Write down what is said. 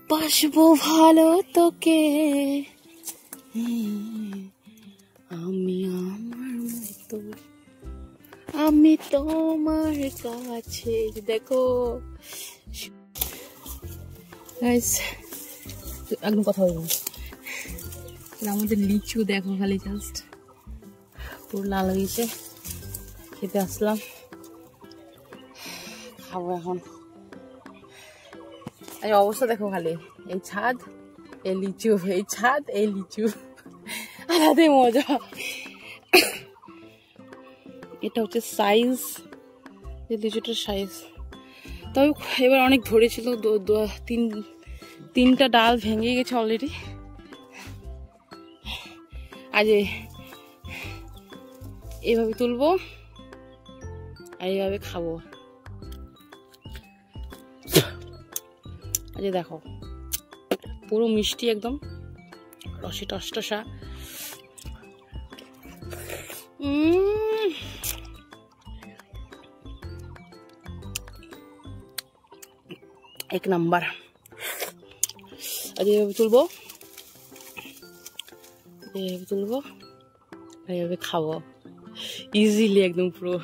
বাসবো ভালো তোকে আমি আমার মতো, আমি তোমার কাছে। দেখো গাইস, একদম কথা বলবো। আমাদের লিচু দেখো খালি জাস্ট পুরো লাল হয়ে গেছে। খেতে আসলাম, খাবো এখন। এই অবস্থা দেখো খালি, এই ছাদ এই লিচু, এই ছাদ এই লিচু, আলাদাই মজা। এটা হচ্ছে সাইজ, এই লিচুটার সাইজ। তবে এবার অনেক ধরেছিল, তিনটা ডাল ভেঙে গেছে অলরেডি। আজ এইভাবে তুলবো আর এইভাবে খাবো। আজ দেখো পুরো মিষ্টি, একদম রসে টসটসা। এক নাম্বার। আজ এইভাবে তুলবো, এইভাবে তুলবো, এইভাবে খাবো ইজিলি, একদম পুরো।